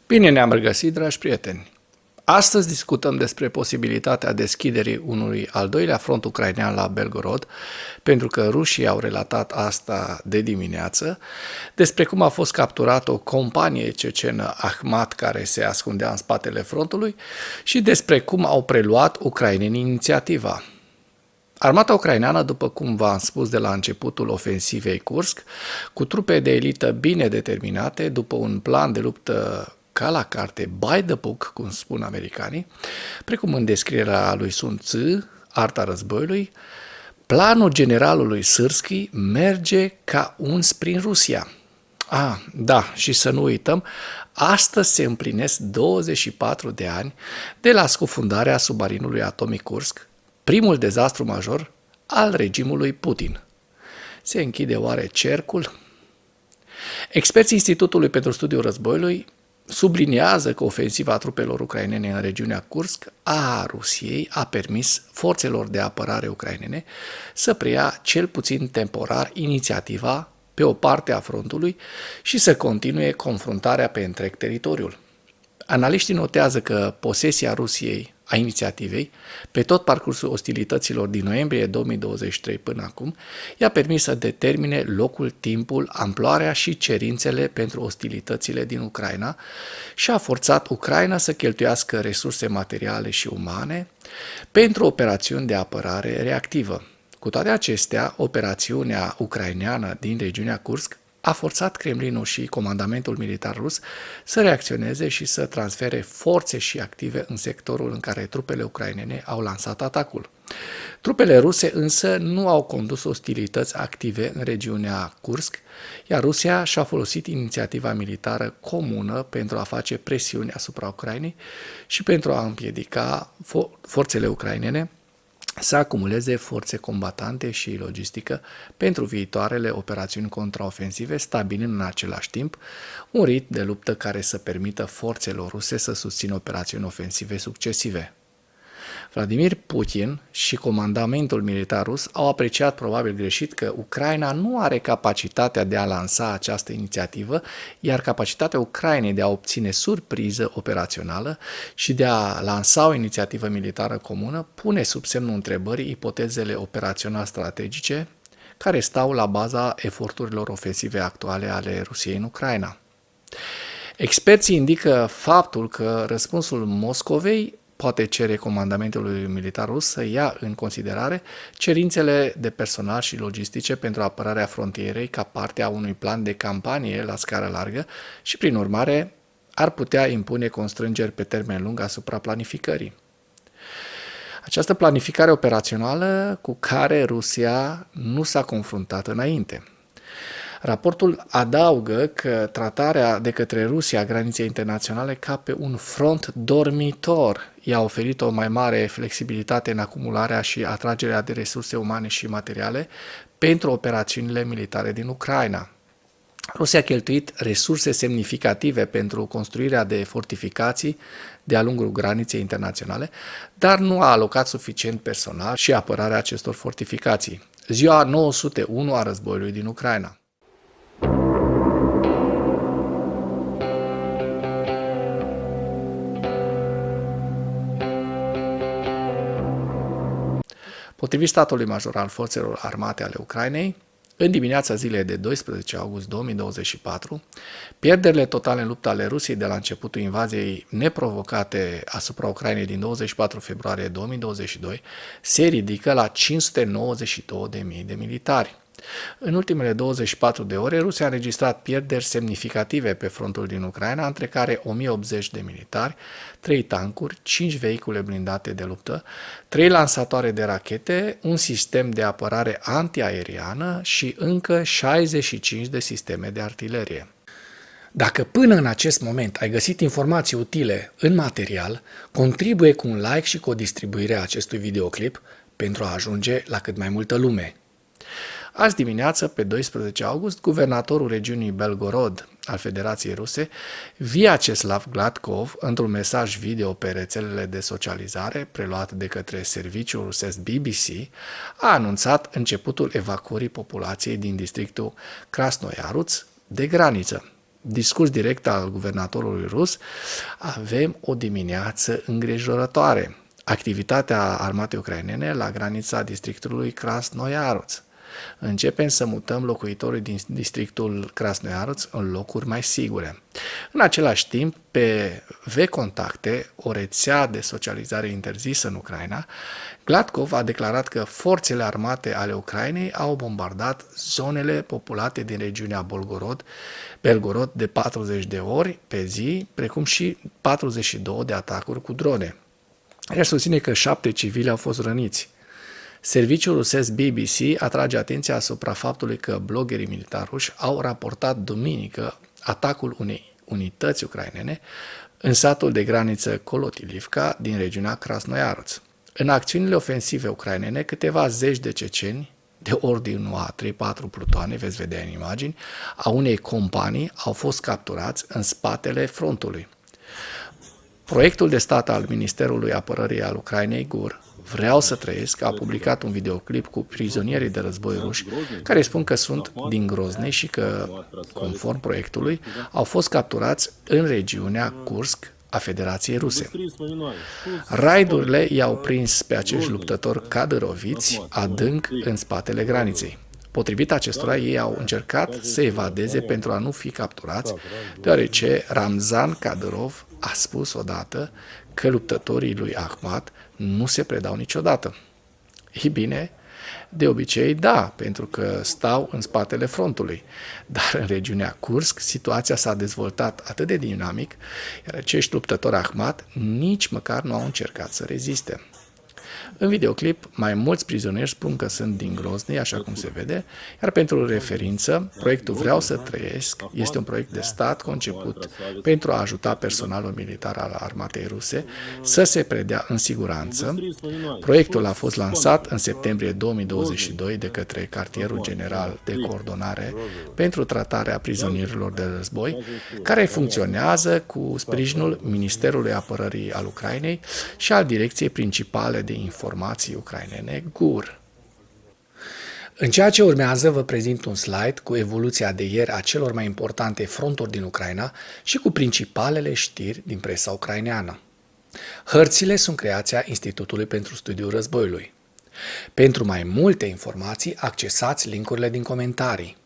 Bine ne-am regăsit, dragi prieteni! Astăzi discutăm despre posibilitatea deschiderii unui al doilea front ucrainean la Belgorod, pentru că rușii au relatat asta de dimineață, despre cum a fost capturată o companie cecenă Ahmat care se ascundea în spatele frontului și despre cum au preluat ucrainenii inițiativa. Armata ucraineană, după cum v-am spus de la începutul ofensivei Kursk, cu trupe de elită bine determinate, după un plan de luptă ca la carte, by the book, cum spun americanii, precum în descrierea lui Sun Tzu, Arta războiului, planul generalului Sârski merge ca uns prin Rusia. Da, și să nu uităm, astăzi se împlinesc 24 de ani de la scufundarea submarinului atomic Kursk, primul dezastru major al regimului Putin. Se închide oare cercul? Experții Institutului pentru Studiul Războiului subliniază că ofensiva trupelor ucrainene în regiunea Kursk a Rusiei a permis forțelor de apărare ucrainene să preia cel puțin temporar inițiativa pe o parte a frontului și să continue confruntarea pe întreg teritoriul. Analiștii notează că posesia Rusiei a inițiativei pe tot parcursul ostilităților din noiembrie 2023 până acum i-a permis să determine locul, timpul, amploarea și cerințele pentru ostilitățile din Ucraina și a forțat Ucraina să cheltuiască resurse materiale și umane pentru operațiuni de apărare reactivă. Cu toate acestea, operațiunea ucraineană din regiunea Kursk a forțat Kremlinul și comandamentul militar rus să reacționeze și să transfere forțe și active în sectorul în care trupele ucrainene au lansat atacul. Trupele ruse însă nu au condus ostilități active în regiunea Kursk, iar Rusia și-a folosit inițiativa militară comună pentru a face presiuni asupra Ucrainei și pentru a împiedica forțele ucrainene să acumuleze forțe combatante și logistică pentru viitoarele operațiuni contraofensive, stabilind în același timp un ritm de luptă care să permită forțelor ruse să susțină operațiuni ofensive succesive. Vladimir Putin și comandamentul militar rus au apreciat probabil greșit că Ucraina nu are capacitatea de a lansa această inițiativă, iar capacitatea Ucrainei de a obține surpriză operațională și de a lansa o inițiativă militară comună pune sub semnul întrebării ipotezele operațional-strategice care stau la baza eforturilor ofensive actuale ale Rusiei în Ucraina. Experții indică faptul că răspunsul Moscovei poate cere comandamentului militar rus să ia în considerare cerințele de personal și logistice pentru apărarea frontierei ca parte a unui plan de campanie la scară largă și, prin urmare, ar putea impune constrângeri pe termen lung asupra planificării. Această planificare operațională cu care Rusia nu s-a confruntat înainte. Raportul adaugă că tratarea de către Rusia a graniței internaționale ca pe un front dormitor i-a oferit o mai mare flexibilitate în acumularea și atragerea de resurse umane și materiale pentru operațiunile militare din Ucraina. Rusia a cheltuit resurse semnificative pentru construirea de fortificații de-a lungul graniței internaționale, dar nu a alocat suficient personal și apărarea acestor fortificații. Ziua 901 a războiului din Ucraina. Potrivit statului major al forțelor armate ale Ucrainei, în dimineața zilei de 12 august 2024, pierderile totale în luptă ale Rusiei de la începutul invaziei neprovocate asupra Ucrainei din 24 februarie 2022 se ridică la 592.000 de militari. În ultimele 24 de ore, Rusia a înregistrat pierderi semnificative pe frontul din Ucraina, între care 1080 de militari, 3 tancuri, 5 vehicule blindate de luptă, 3 lansatoare de rachete, un sistem de apărare antiaeriană și încă 65 de sisteme de artilerie. Dacă până în acest moment ai găsit informații utile în material, contribuie cu un like și cu o distribuire a acestui videoclip pentru a ajunge la cât mai multă lume. Azi dimineață, pe 12 august, guvernatorul regiunii Belgorod al Federației Ruse, Vyacheslav Gladkov, într-un mesaj video pe rețelele de socializare preluat de către serviciul rusesc BBC, a anunțat începutul evacuării populației din districtul Krasnoiaruț de graniță. discurs direct al guvernatorului rus, avem o dimineață îngrijorătoare. Activitatea armatei ucrainene la granița districtului Krasnoiarsk. Începem să mutăm locuitorii din districtul Krasnoiarsk în locuri mai sigure. În același timp, pe V-Contacte, o rețea de socializare interzisă în Ucraina, Gladkov a declarat că forțele armate ale Ucrainei au bombardat zonele populate din regiunea Belgorod de 40 de ori pe zi, precum și 42 de atacuri cu drone. El susține că 7 civili au fost răniți. Serviciul rusesc BBC atrage atenția asupra faptului că bloggerii militari ruși au raportat duminică atacul unei unități ucrainene în satul de graniță Kolotilivka din regiunea Krasnoiarsk. În acțiunile ofensive ucrainene, câteva zeci de ceceni de ordinul a 3-4 plutoane, veți vedea în imagini, a unei companii au fost capturați în spatele frontului. Proiectul de stat al Ministerului Apărării al Ucrainei, GUR, Vreau să trăiesc, a publicat un videoclip cu prizonierii de război ruși care spun că sunt din Grozny și că, conform proiectului, au fost capturați în regiunea Kursk a Federației Ruse. Raidurile i-au prins pe acești luptători kadâroviți adânc în spatele graniței. Potrivit acestora, ei au încercat să evadeze pentru a nu fi capturați, deoarece Ramzan Kadyrov a spus odată că luptătorii lui Ahmad nu se predau niciodată. Ei bine, de obicei da, pentru că stau în spatele frontului, dar în regiunea Kursk situația s-a dezvoltat atât de dinamic, iar acești luptători Ahmad nici măcar nu au încercat să reziste. În videoclip, mai mulți prizonieri spun că sunt din Grozny, așa cum se vede, iar pentru referință, proiectul Vreau să trăiesc este un proiect de stat conceput pentru a ajuta personalul militar al armatei ruse să se predea în siguranță. Proiectul a fost lansat în septembrie 2022 de către Cartierul General de Coordonare pentru tratarea prizonierilor de război, care funcționează cu sprijinul Ministerului Apărării al Ucrainei și al Direcției Principale de Informații ucrainene, GUR. În ceea ce urmează, vă prezint un slide cu evoluția de ieri a celor mai importante fronturi din Ucraina și cu principalele știri din presa ucraineană. Hărțile sunt creația Institutului pentru Studiul Războiului. Pentru mai multe informații, accesați link-urile din comentarii.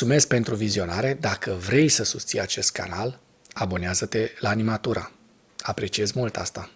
mulțumesc pentru vizionare. Dacă vrei să susții acest canal, abonează-te la Animatura. Apreciez mult asta.